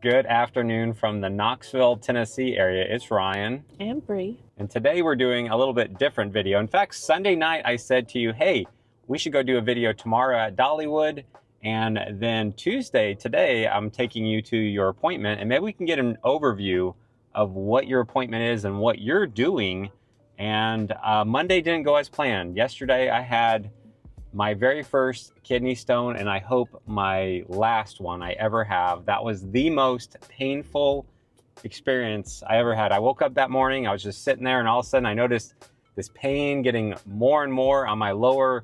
Good afternoon from the Knoxville, Tennessee area. It's Ryan. And Brie. And today we're doing a little bit different video. In fact, Sunday night I said to you, hey, we should go do a video tomorrow at Dollywood. And then today, I'm taking you to your appointment and maybe we can get an overview of what your appointment is and what you're doing. And Monday didn't go as planned. Yesterday I had my very first kidney stone, and I hope my last one I ever have. That was the most painful experience I ever had. I woke up that morning, I was just sitting there, and all of a sudden I noticed this pain getting more and more on my lower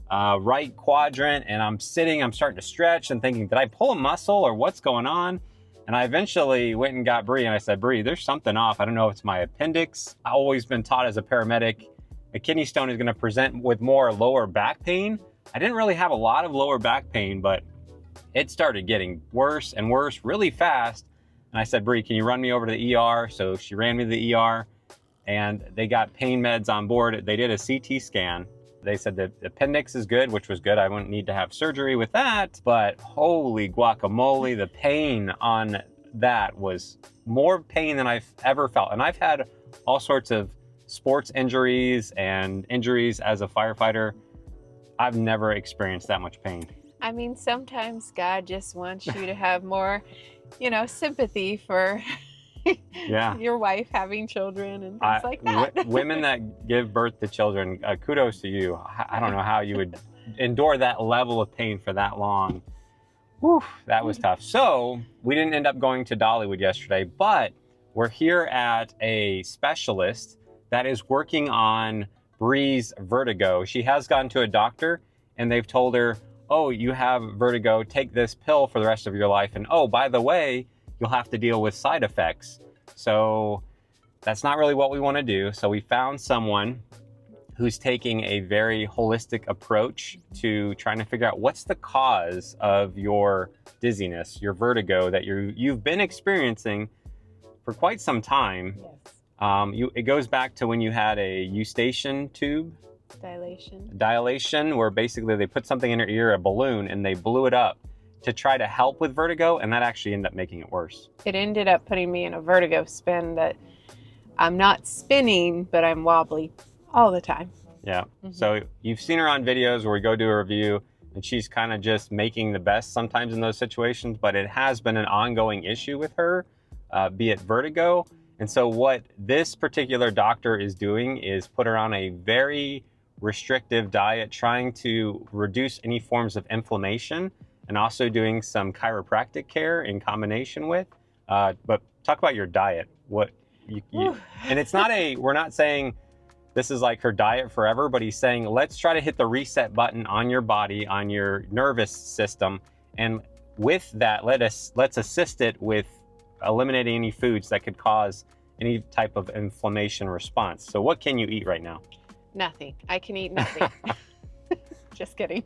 right quadrant, and I'm starting to stretch and thinking, did I pull a muscle or what's going on? And I eventually went and got Brie, and I said, Brie, there's something off. I don't know if it's my appendix. I've always been taught as a paramedic, a kidney stone is going to present with more lower back pain. I didn't really have a lot of lower back pain, but it started getting worse and worse really fast. And I said, Brie, can you run me over to the ER? So she ran me to the ER, and they got pain meds on board. They did a CT scan. They said the appendix is good, which was good. I wouldn't need to have surgery with that. But holy guacamole, the pain on that was more pain than I've ever felt. And I've had all sorts of sports injuries and injuries as a firefighter. I've never experienced that much pain. I mean, sometimes God just wants you to have more, sympathy for your wife having children and things like that. Women that give birth to children, kudos to you. I don't know how you would endure that level of pain for that long. Whew, that was tough. So we didn't end up going to Dollywood yesterday, but we're here at a specialist that is working on Brie's vertigo. She has gone to a doctor and they've told her, oh, you have vertigo, take this pill for the rest of your life. And oh, by the way, you'll have to deal with side effects. So that's not really what we want to do. So we found someone who's taking a very holistic approach to trying to figure out what's the cause of your dizziness, your vertigo that you've been experiencing for quite some time. Yes. It goes back to when you had a eustachian tube. Dilation, where basically they put something in your ear, a balloon, and they blew it up to try to help with vertigo, and that actually ended up making it worse. It ended up putting me in a vertigo spin that I'm not spinning, but I'm wobbly all the time. Yeah. Mm-hmm. So you've seen her on videos where we go do a review, and she's kind of just making the best sometimes in those situations, but it has been an ongoing issue with her, be it vertigo. And so what this particular doctor is doing is put her on a very restrictive diet, trying to reduce any forms of inflammation, and also doing some chiropractic care in combination with. But talk about your diet. And it's not we're not saying this is like her diet forever, but he's saying, let's try to hit the reset button on your body, on your nervous system. And with that, let's assist it with eliminating any foods that could cause any type of inflammation response. So what can you eat right now? Nothing. I can eat nothing. Just kidding.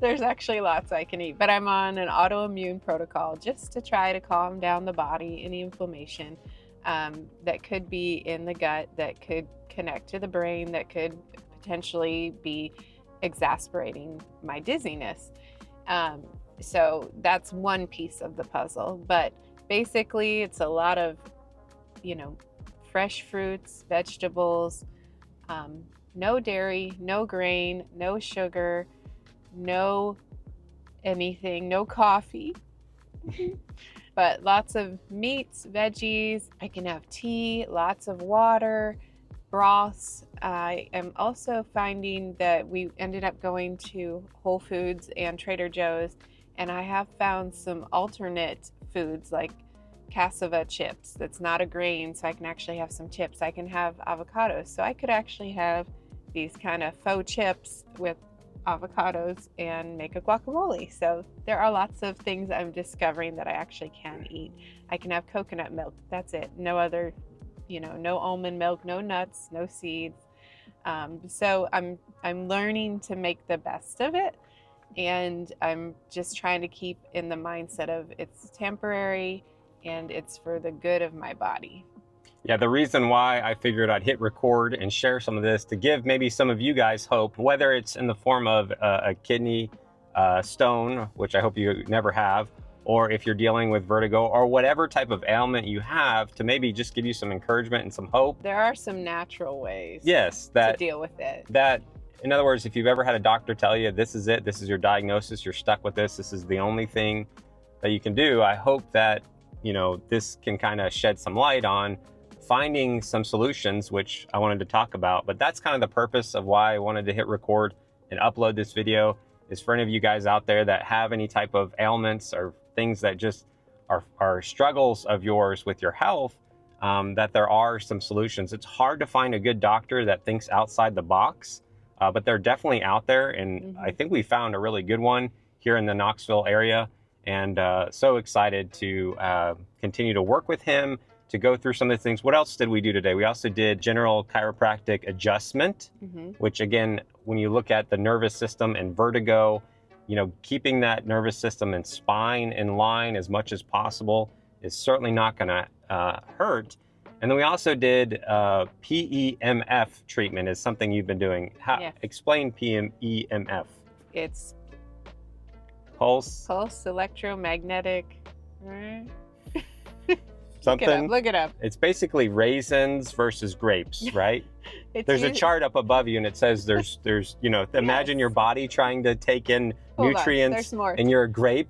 There's actually lots I can eat, but I'm on an autoimmune protocol just to try to calm down the body, any inflammation that could be in the gut, that could connect to the brain, that could potentially be exacerbating my dizziness. So that's one piece of the puzzle, but basically it's a lot of, fresh fruits, vegetables, no dairy, no grain, no sugar, no anything, no coffee, but lots of meats, veggies. I can have tea, lots of water, broths. I am also finding that we ended up going to Whole Foods and Trader Joe's, and I have found some alternate foods like cassava chips. That's not a grain, so I can actually have some chips. I can have avocados, so I could actually have these kind of faux chips with avocados and make a guacamole. So there are lots of things I'm discovering that I actually can eat. I can have coconut milk. That's it. No other, no almond milk, no nuts, no seeds. So I'm learning to make the best of it, and I'm just trying to keep in the mindset of it's temporary and it's for the good of my body. Yeah, the reason why I figured I'd hit record and share some of this to give maybe some of you guys hope, whether it's in the form of a kidney stone, which I hope you never have, or if you're dealing with vertigo or whatever type of ailment you have, to maybe just give you some encouragement and some hope. There are some natural ways Yes, to deal with it. In other words, if you've ever had a doctor tell you, this is it, this is your diagnosis, you're stuck with this is the only thing that you can do, I hope that, you know, this can kind of shed some light on finding some solutions, which I wanted to talk about. But that's kind of the purpose of why I wanted to hit record and upload this video, is for any of you guys out there that have any type of ailments or things that just are struggles of yours with your health, that there are some solutions. It's hard to find a good doctor that thinks outside the box, but they're definitely out there. And I think we found a really good one here in the Knoxville area. And so excited to continue to work with him, to go through some of the things. What else did we do today? We also did general chiropractic adjustment, which again, when you look at the nervous system and vertigo, you know, keeping that nervous system and spine in line as much as possible is certainly not gonna hurt. And then we also did PEMF treatment, is something you've been doing. Explain PEMF. It's Pulse electromagnetic. Something. Look it up. It's basically raisins versus grapes, right? There's a chart up above you, and it says there's you know, imagine your body trying to take in nutrients, and you're a grape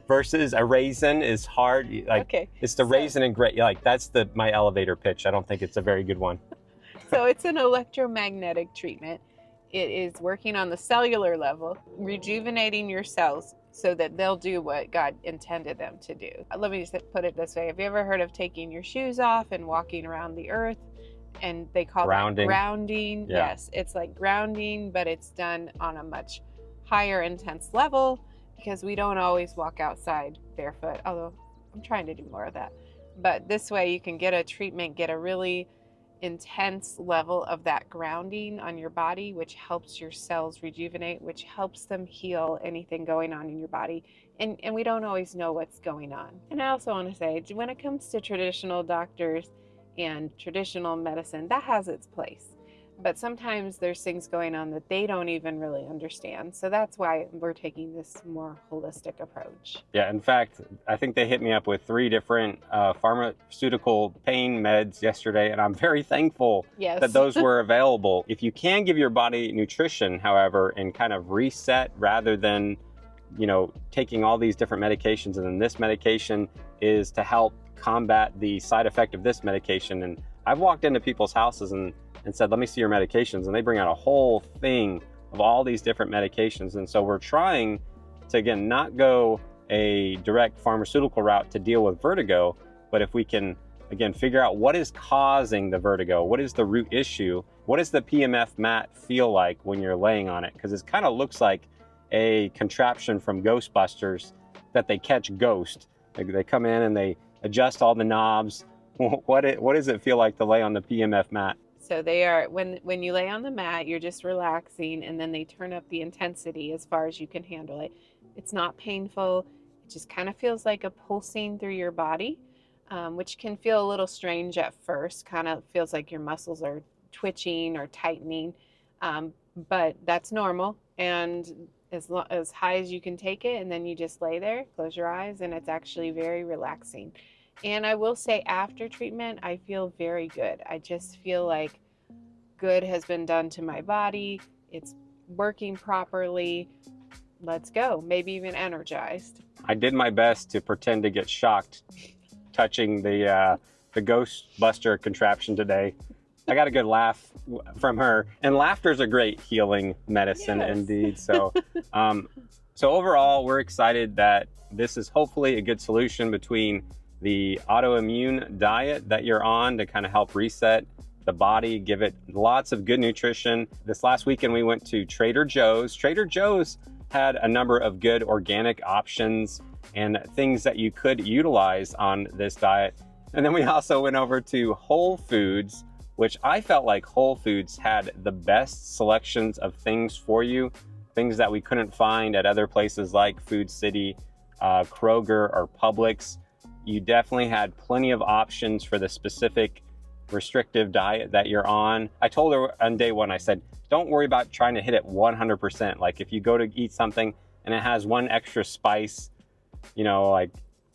versus a raisin is hard. Like it's the raisin and grape. Like that's my elevator pitch. I don't think it's a very good one. So it's an electromagnetic treatment. It is working on the cellular level, rejuvenating your cells so that they'll do what God intended them to do. Let me just put it this way. Have you ever heard of taking your shoes off and walking around the earth? And they call that grounding. Yeah. Yes, it's like grounding, but it's done on a much higher intense level, because we don't always walk outside barefoot, although I'm trying to do more of that. But this way you can get a treatment, get a really intense level of that grounding on your body, which helps your cells rejuvenate, which helps them heal anything going on in your body. And we don't always know what's going on. And I also want to say, when it comes to traditional doctors and traditional medicine, that has its place. But sometimes there's things going on that they don't even really understand. So that's why we're taking this more holistic approach. Yeah, in fact, I think they hit me up with 3 different pharmaceutical pain meds yesterday, and I'm very thankful that those were available. If you can give your body nutrition, however, and kind of reset rather than, you know, taking all these different medications, and then this medication is to help combat the side effect of this medication. And I've walked into people's houses and said, let me see your medications, and they bring out a whole thing of all these different medications. And so we're trying to, again, not go a direct pharmaceutical route to deal with vertigo, but if we can, again, figure out what is causing the vertigo, what is the root issue, what does the PEMF mat feel like when you're laying on it? Because it kind of looks like a contraption from Ghostbusters that they catch ghost. They come in and they adjust all the knobs. What does it feel like to lay on the PEMF mat? So they are, when you lay on the mat, you're just relaxing, and then they turn up the intensity as far as you can handle it. It's not painful. It just kind of feels like a pulsing through your body, which can feel a little strange at first. Kind of feels like your muscles are twitching or tightening, but that's normal. And as high as you can take it, and then you just lay there, close your eyes, and it's actually very relaxing. And I will say, after treatment, I feel very good. I just feel like good has been done to my body. It's working properly. Let's go. Maybe even energized. I did my best to pretend to get shocked touching the Ghostbuster contraption today. I got a good laugh from her, and laughter is a great healing medicine indeed. So, so overall, we're excited that this is hopefully a good solution between the autoimmune diet that you're on to kind of help reset the body, give it lots of good nutrition. This last weekend, we went to Trader Joe's. Trader Joe's had a number of good organic options and things that you could utilize on this diet. And then we also went over to Whole Foods, which I felt like Whole Foods had the best selections of things for you, things that we couldn't find at other places like Food City, Kroger, or Publix. You definitely had plenty of options for the specific restrictive diet that you're on. I told her on day one, I said, don't worry about trying to hit it 100%. Like if you go to eat something and it has one extra spice, you know, like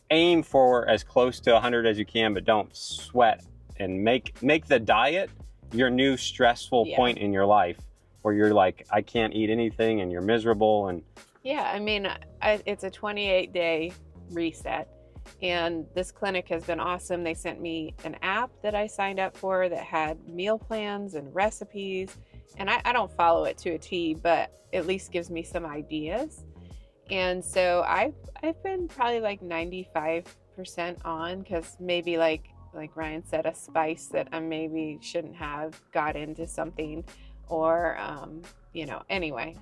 aim for as close to 100 as you can, but don't sweat, and make the diet your new stressful point in your life where you're like, I can't eat anything, and you're miserable. And yeah, I mean, it's a 28-day reset, and this clinic has been awesome. They sent me an app that I signed up for that had meal plans and recipes, and I don't follow it to a T, but at least gives me some ideas. And so I've been probably like 95% on, because maybe like Ryan said, a spice that I maybe shouldn't have got into something, or you know, anyway,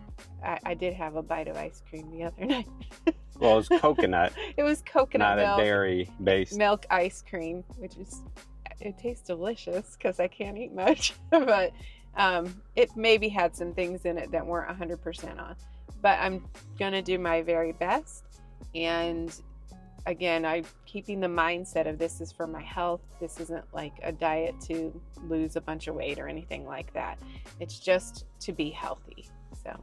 I did have a bite of ice cream the other night. well, it was coconut. It was coconut not milk, a dairy based milk ice cream, which is, it tastes delicious because I can't eat much, but it maybe had some things in it that weren't 100% on. But I'm gonna do my very best, and again, I'm keeping the mindset of this is for my health. This isn't like a diet to lose a bunch of weight or anything like that. It's just to be healthy. So,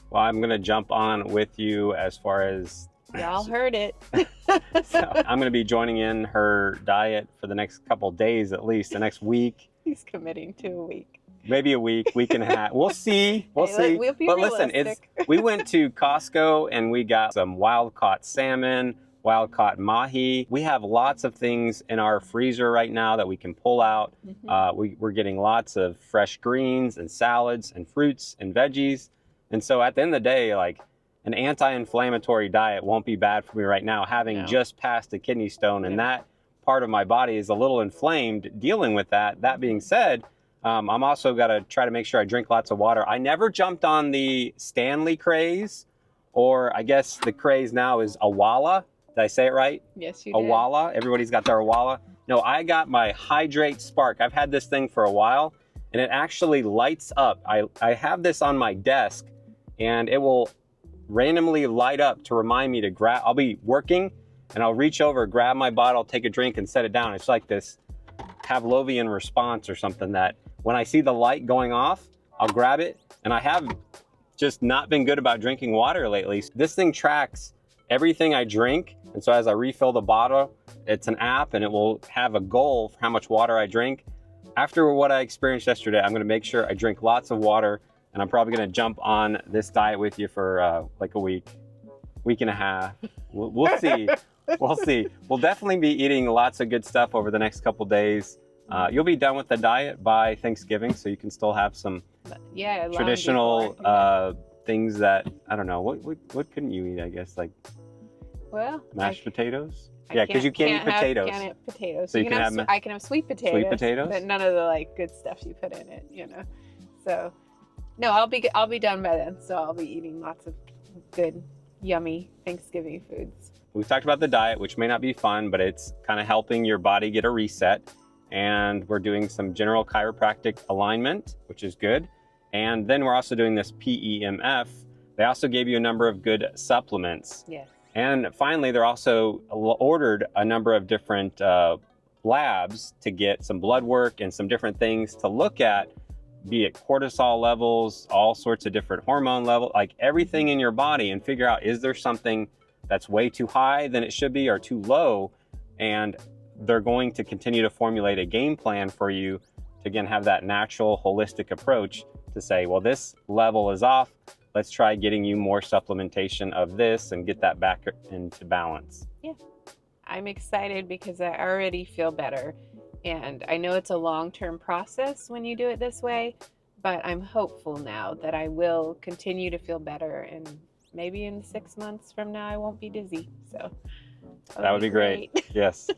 well, I'm gonna jump on with you as far as y'all heard it. so I'm gonna be joining in her diet for the next couple days, at least the next week. He's committing to a week. Maybe a week and a half. We'll see. We'll see. We'll be but realistic. listen, we went to Costco and we got some wild caught salmon, wild caught mahi. We have lots of things in our freezer right now that we can pull out. We're getting lots of fresh greens and salads and fruits and veggies. And so at the end of the day, like, an anti-inflammatory diet won't be bad for me right now, having just passed a kidney stone, and that part of my body is a little inflamed dealing with that. That being said, I'm also got to try to make sure I drink lots of water. I never jumped on the Stanley craze, or I guess the craze now is Awala. Did I say it right? Yes, you did. Awala. Everybody's got their Awala. No, I got my Hydrate Spark. I've had this thing for a while, and it actually lights up. I have this on my desk, and it will randomly light up to remind me to grab. I'll be working, and I'll reach over, grab my bottle, take a drink, and set it down. It's like this Pavlovian response or something, that when I see the light going off, I'll grab it. And I have just not been good about drinking water lately. This thing tracks everything I drink. And so as I refill the bottle, it's an app, and it will have a goal for how much water I drink. After what I experienced yesterday, I'm going to make sure I drink lots of water, and I'm probably going to jump on this diet with you for like a week and a half. We'll see. We'll see. We'll definitely be eating lots of good stuff over the next couple days. You'll be done with the diet by Thanksgiving, so you can still have some traditional things that, I don't know, what couldn't you eat, I guess, like mashed potatoes? Yeah, because you can't eat potatoes. Can't eat potatoes. So I can have sweet potatoes. Sweet potatoes? But none of the like good stuff you put in it, you know. So no, I'll be done by then. So I'll be eating lots of good, yummy Thanksgiving foods. We've talked about the diet, which may not be fun, but it's kind of helping your body get a reset. And we're doing some general chiropractic alignment, which is good. And then we're also doing this PEMF. They also gave you a number of good supplements. Yes. And finally, they're also ordered a number of different labs to get some blood work and some different things to look at, be it cortisol levels, all sorts of different hormone levels, like everything in your body, and figure out, is there something that's way too high than it should be or too low? And they're going to continue to formulate a game plan for you to, again, have that natural, holistic approach to say, well, this level is off. Let's try getting you more supplementation of this and get that back into balance. Yeah, I'm excited because I already feel better. And I know it's a long-term process when you do it this way, but I'm hopeful now that I will continue to feel better, and maybe in 6 months from now I won't be dizzy. So that would be great. Yes.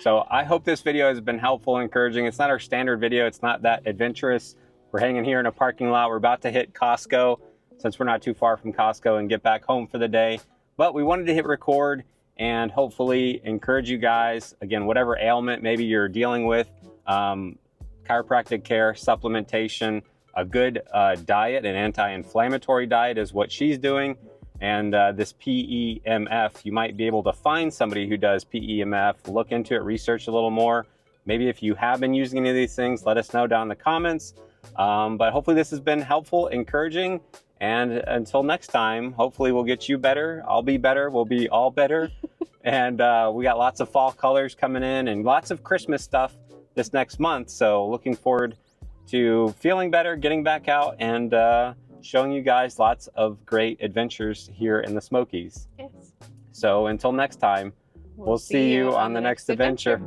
So I hope this video has been helpful and encouraging. It's not our standard video. It's not that adventurous. We're hanging here in a parking lot. We're about to hit Costco, since we're not too far from Costco, and get back home for the day. But we wanted to hit record and hopefully encourage you guys, again, whatever ailment maybe you're dealing with, chiropractic care, supplementation, a good diet, an anti-inflammatory diet is what she's doing. And this PEMF, you might be able to find somebody who does PEMF, look into it, research a little more. Maybe if you have been using any of these things, let us know down in the comments. But hopefully this has been helpful, encouraging. And until next time, hopefully we'll get you better. I'll be better. We'll be all better. And we got lots of fall colors coming in and lots of Christmas stuff this next month. So looking forward to feeling better, getting back out, and showing you guys lots of great adventures here in the Smokies. Yes. So until next time, we'll see you on the next adventure.